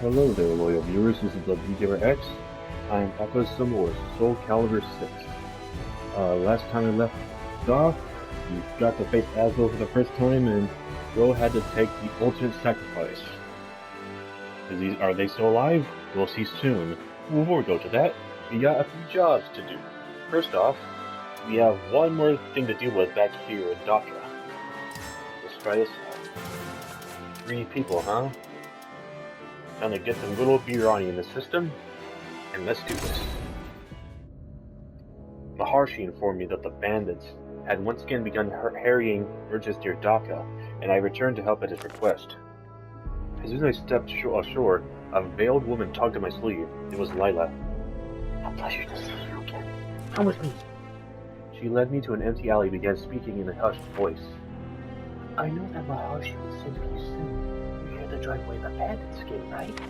Hello there, loyal viewers. This is the X. I am Echoes some more, SoulCalibur 6. Last time we left off, we got to face Aslo for the first time, and Ro had to take the ultimate sacrifice. Are they still alive? We'll see soon. Before we go to that, we got a few jobs to do. First off, we have one more thing to deal with back here in Dhaka. Let's try this out. 3 people, huh? Gonna get some little Birani in the system, and let's do this. Maharshi informed me that the bandits had once again begun harrying merchants near Dhaka, and I returned to help at his request. As soon as I stepped ashore, a veiled woman tugged at my sleeve. It was Lila. A pleasure to see you again. Come with me. She led me to an empty alley and began speaking in a hushed voice. I know that Maharshi will send for you soon. To drive away the bandits again, right?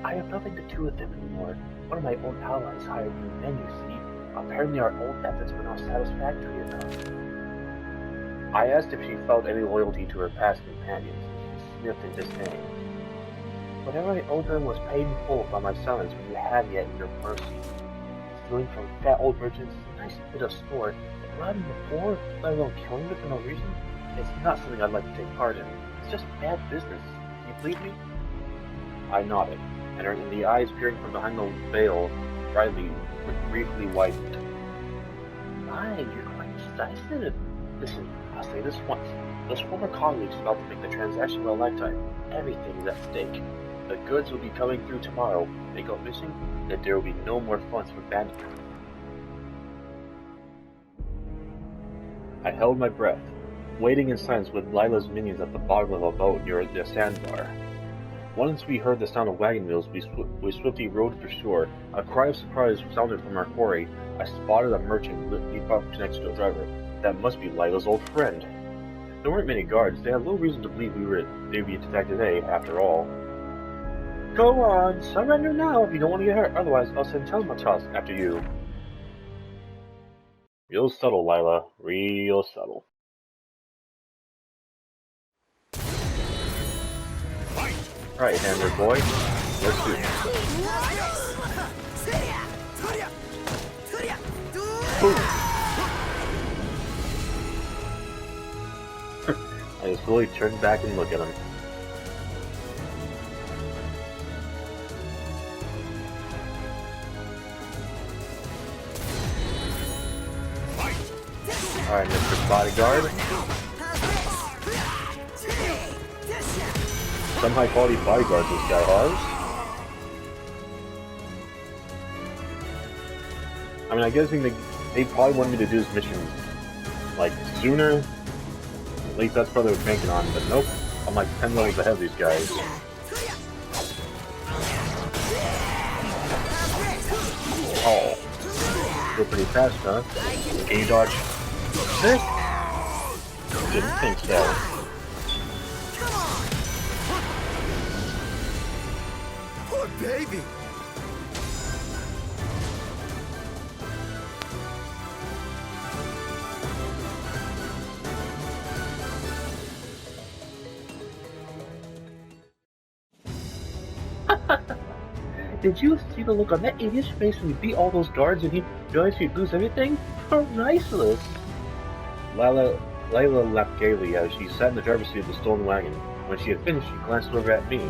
I have nothing to do with them anymore. One of my old allies hired new men, you see. Apparently our old methods were not satisfactory enough. I asked if she felt any loyalty to her past companions, and she sniffed in disdain. Whatever I owed them was paid in full by my silence when you had me at your mercy. Stealing from fat old merchants is a nice bit of sport, but robbing the poor, let alone killing them for no reason, it's not something I'd like to take part in. It's just bad business. Believe me? I nodded, and the eyes peering from behind the veil briefly widened. My, you're quite decisive. Listen, I'll say this once. Those former colleagues about to make the transaction of a lifetime. Everything is at stake. The goods will be coming through tomorrow. If they go missing, then there will be no more funds for banditry. I held my breath, waiting in silence with Lila's minions at the bottom of a boat near the sandbar. Once we heard the sound of wagon wheels, we swiftly rowed for shore. A cry of surprise sounded from our quarry. I spotted a merchant leap up next to a driver. That must be Lila's old friend. There weren't many guards. They had little reason to believe they'd be attacked today, after all. Go on, surrender now if you don't want to get hurt. Otherwise, I'll send Telematos after you. Real subtle, Lila. Real subtle. Alright, Hammer Boy, let's do it. I just slowly turn back and look at him. Alright, Mr. Bodyguard. Some high quality bodyguards this guy has. I mean, I guess they probably wanted me to do this mission like sooner. At least that's what they were banking on, but nope. I'm like 10 levels ahead of these guys. Oh. Go pretty fast, huh? Can you dodge this? Didn't think so. Baby. Did you see the look on that idiot's face when he beat all those guards and he realized he'd lose everything? Priceless! Lila laughed gaily as she sat in the driver's seat of the stolen wagon. When she had finished, she glanced over at me.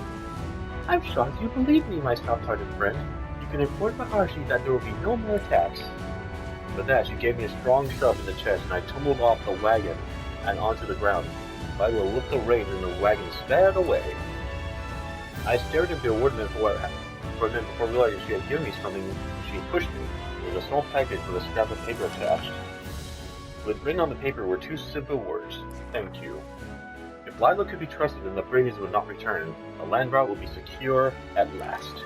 I'm shocked you believe me, my soft-hearted friend. You can inform Maharshi that there will be no more attacks. With that, she gave me a strong shove in the chest, and I tumbled off the wagon and onto the ground. Lila whipped the reins, and the wagon sped away. I stared in bewilderment for a minute before realizing she had given me something. She pushed me. It was a small package with a scrap of paper attached. Written on the paper were 2 simple words: thank you. If Lila could be trusted, then the brigands would not return. The land route would be secure at last.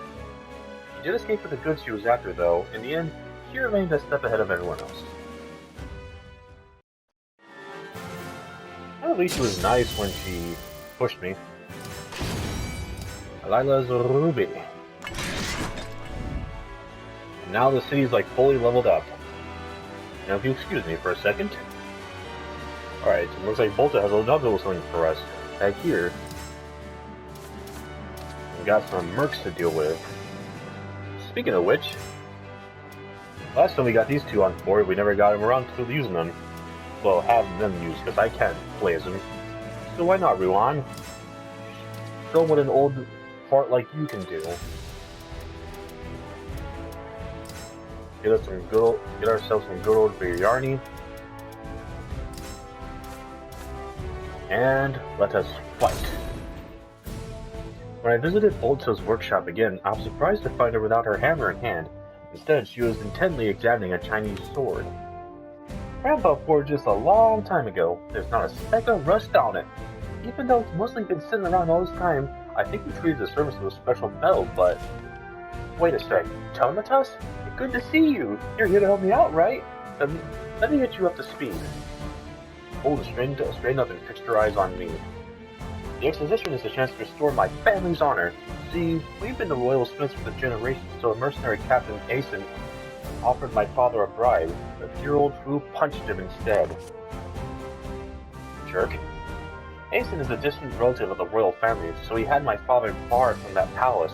She did escape with the goods she was after, though. In the end, she remained a step ahead of everyone else. At least she was nice when she pushed me. Lila's Ruby. And now the city's like fully leveled up. Now if you excuse me for a second. Alright, so it looks like Volta has another little something for us. Back here. got some mercs to deal with. Speaking of which, last time we got these two on board, we never got them around to using them. Well, having them used, because I can't play as them. So why not, Ruan? Show what an old fart like you can do. Get ourselves some good old biryani. And let us fight. When I visited Bolta's workshop again, I was surprised to find her without her hammer in hand. Instead, she was intently examining a Chinese sword. Grandpa forged this a long time ago. There's not a speck of rust on it. Even though it's mostly been sitting around all this time, I think we treated the service with a special metal, but... Wait a sec, Telematus? Good to see you. You're here to help me out, right? Let me get you up to speed. Hold straighten up and fix your eyes on me. The exposition is a chance to restore my family's honor. See, we've been the royal smiths for generations, so a mercenary captain, Asen, offered my father a bribe. The dear old fool punched him instead. Jerk. Asen is a distant relative of the royal family, so he had my father barred from that palace.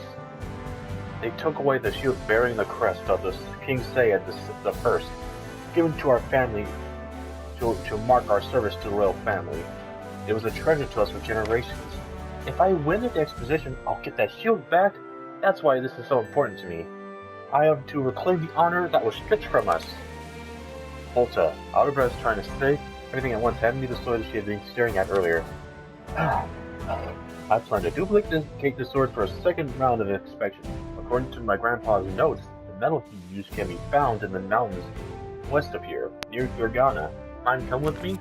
They took away the shield bearing the crest of the King Sayed the First, given to our family to mark our service to the royal family. It was a treasure to us for generations. If I win at the exposition, I'll get that shield back. That's why this is so important to me. I have to reclaim the honor that was stripped from us. Volta, out of breath trying to say everything at once, handed me the sword that she had been staring at earlier. I plan to duplicate the sword for a second round of inspection. According to my grandpa's notes, the metal he used can be found in the mountains west of here, near Gurgana. Mind come with me?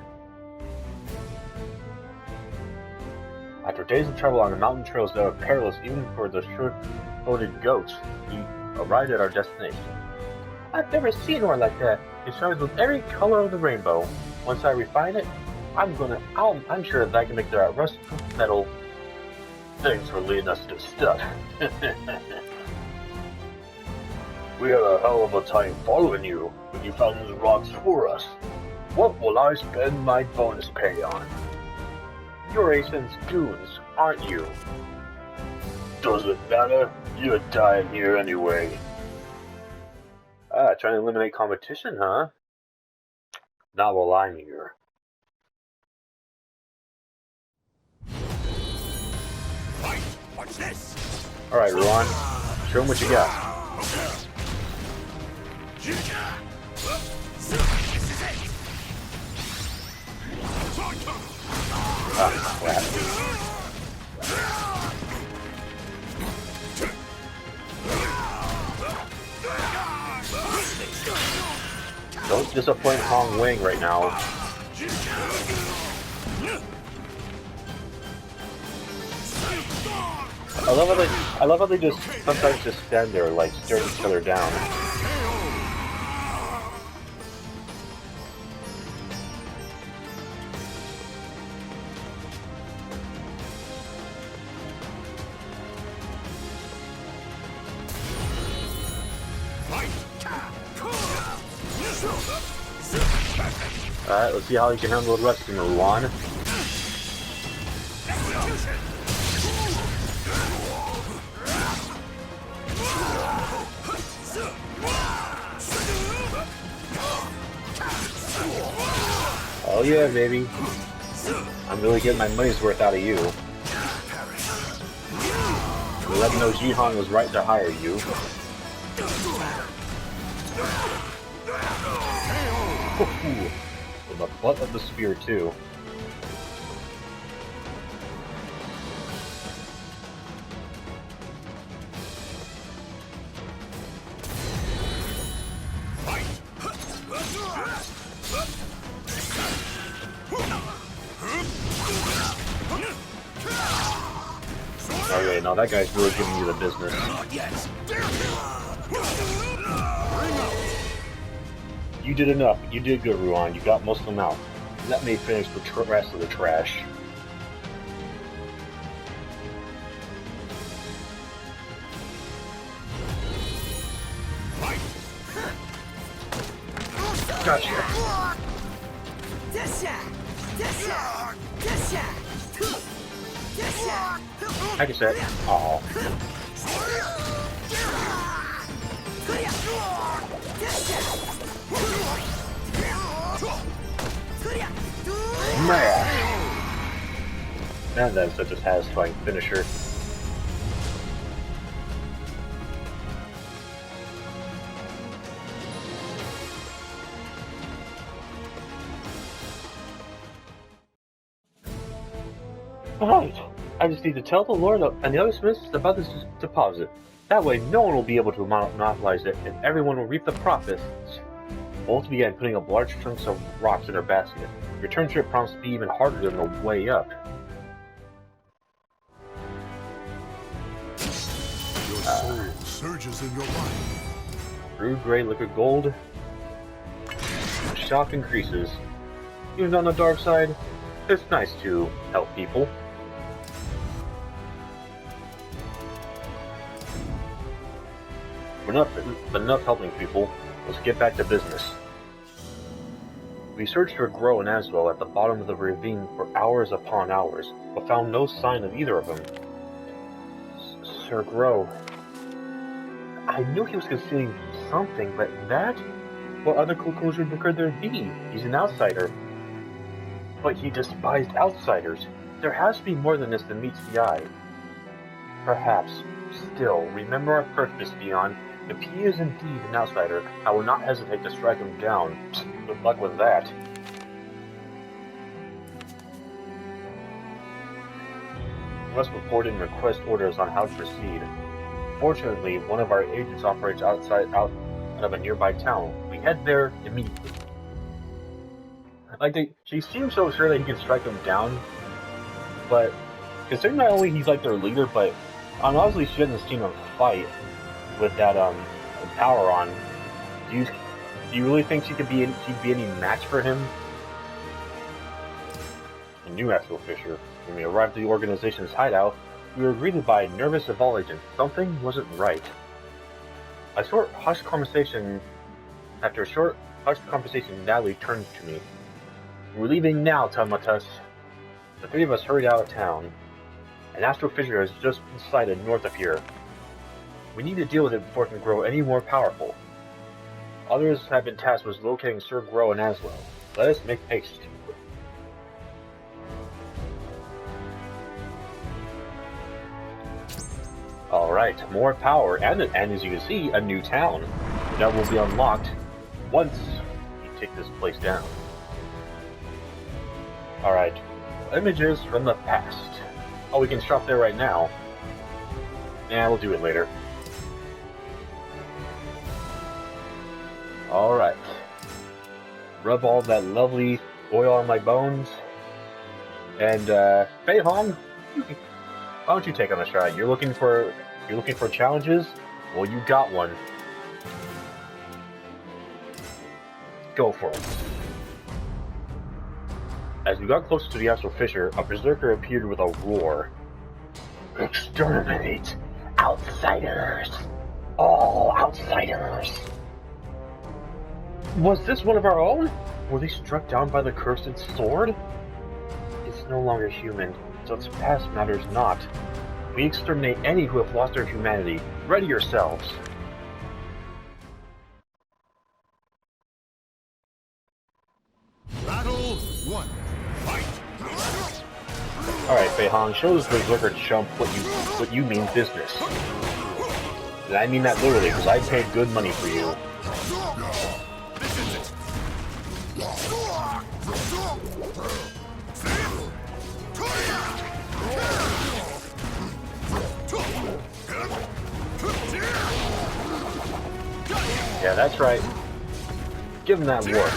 After days of travel on the mountain trails that are perilous even for the sure-footed goats, we arrived at our destination. I've never seen one like that. It shines with every color of the rainbow. Once I refine it, I'm sure that I can make the rust-proof metal. Thanks for leading us to stuff. We had a hell of a time following you when you found those rocks for us. What will I spend my bonus pay on? You're Asen's goons, aren't you? Doesn't matter. You're dying here anyway. Trying to eliminate competition, huh? Not while I'm here. What's this? Alright, Ruan. Show him what you got. Ah, crap. Don't disappoint Hong Wing right now. I love how they just sometimes just stand there like staring each other down. Alright, let's see how you can handle the rest of them, Ruan. Oh yeah, baby. I'm really getting my money's worth out of you. You let me know Zhihan was right to hire you. With the butt of the spear, too. Okay, now that guy's really giving you the business. You did enough. You did good, Ruan. You got most of them out. Let me finish the rest of the trash. Gotcha. I can say, oh. Man, that's such a satisfying finisher. Alright, I just need to tell the Lord and the other smiths about this deposit. That way no one will be able to monopolize it, and everyone will reap the profits. Bolt began putting up large chunks of rocks in her basket. Return trip promised to be even harder than the way up. Your soul surges in your mind. Rude gray liquid gold. The shock increases. Even on the dark side, it's nice to help people. Enough helping people. Let's get back to business. We searched for Grow and Aswell at the bottom of the ravine for hours upon hours, but found no sign of either of them. Sir Grow. I knew he was concealing something, but that? What other conclusion could there be? He's an outsider. But he despised outsiders. There has to be more than this that meets the eye. Perhaps. Still, remember our purpose, Zhihan. If he is indeed an outsider, I will not hesitate to strike him down. Good luck with that. We must report and request orders on how to proceed. Fortunately, one of our agents operates out of a nearby town. We head there immediately. She seems so sure that he can strike them down, but considering not only he's like their leader, but honestly she hasn't seen him fight with that power on. Do you really think she'd be any match for him? A new Astral Fisher. When we arrived at the organization's hideout, we were greeted by a nervous Evolve agent. Something wasn't right. After a short, hushed conversation, Natalie turned to me. We're leaving now, Tamatus. The three of us hurried out of town. An Astral Fissure has just been sighted north of here. We need to deal with it before it can grow any more powerful. Others have been tasked with locating Sir Grow and Aswell. Let us make haste. Alright, more power, and as you can see, a new town. That will be unlocked once we take this place down. Alright, images from the past. Oh, we can shop there right now. Yeah, we'll do it later. Alright. Rub all that lovely oil on my bones. And, Fei Hong, why don't you take on a shot? You're looking for challenges? Well, you got one. Go for it. As we got closer to the Astral Fissure, a berserker appeared with a roar. Exterminate! Outsiders! All outsiders! Was this one of our own? Were they struck down by the cursed sword? It's no longer human, so its past matters not. We exterminate any who have lost their humanity. Ready yourselves! Battle 1. Fight! Alright, Fei Hong, show this berserker chump what you mean business. And I mean that literally, because I paid good money for you. Yeah, that's right. Give him that work.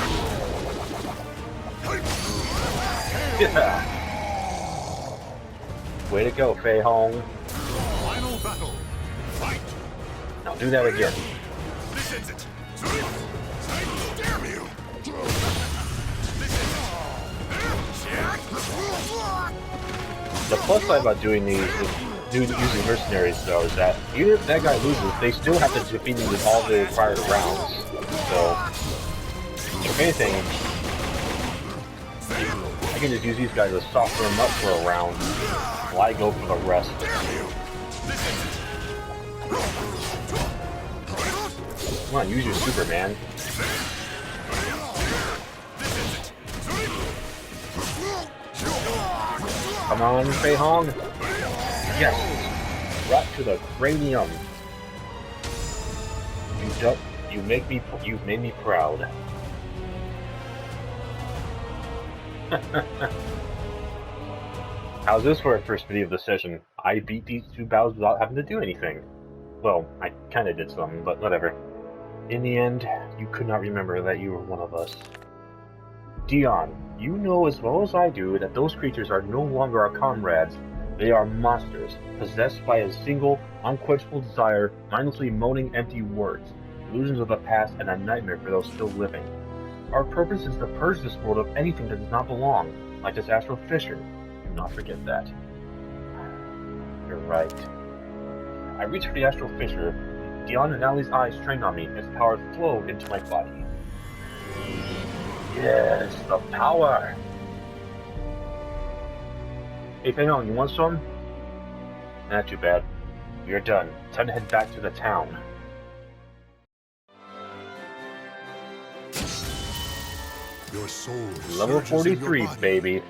Yeah. Way to go, Fei Hong. Final battle. Fight! Now do that again. This ends it. Damn you! The plus side about doing these, using mercenaries though, is that even if that guy loses, they still have to defeat him with all the required rounds. So, if anything, I can just use these guys to soften them up for a round, while I go for the rest. Come on, use your Superman. Come on, Fei Hong. Yes, right to the cranium. You've made me proud. How's this for a first video of the session? I beat these two battles without having to do anything. Well, I kinda did some, but whatever. In the end, you could not remember that you were one of us. Zhihan, you know as well as I do that those creatures are no longer our comrades. They are monsters, possessed by a single, unquenchable desire, mindlessly moaning empty words, illusions of the past, and a nightmare for those still living. Our purpose is to purge this world of anything that does not belong, like this astral fissure. Do not forget that. You're right. I reached for the astral fissure. Zhihan and Ali's eyes trained on me as power flowed into my body. Yes, the power! Hey, Fei-Hong, you want some? Not too bad. You're done. Time to head back to the town. Your soul Level surges in your 43, body. baby.